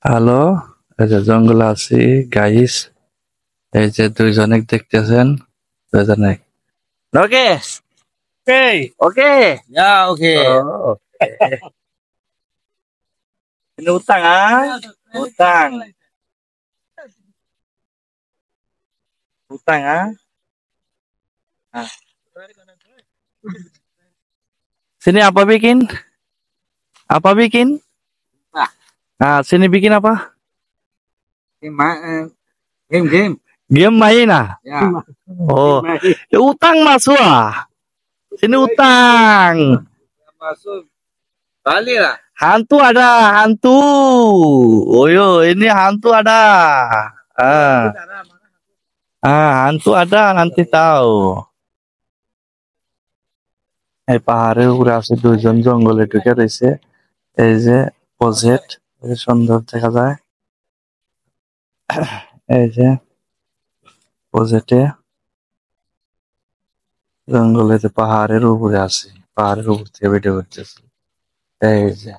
Hello, এই যে জঙ্গলে আছি গাইস। এই যে দুইজনে দেখতেছেন, দুইজনে ওকে ওকে Ya, oke. ini utang utang ah. Sini apa bikin Nah, sini bikin apa game. game main Ya, oh utang masuk sini utang masuk. Balik lah. hantu ada hantu oh yo ini hantu ada ah hantu ada nanti tahu এই পাহাড়ের উপরে আছে দুইজন জঙ্গলে ঢুকে রয়েছে এই যে প্রজেক্ট সুন্দর দেখা যায় এই যে প্রজেক্টে জঙ্গলে পাহাড়ের উপরে আছে পাহাড়ের উপর থেকে ভিডিও করতেছে এই যে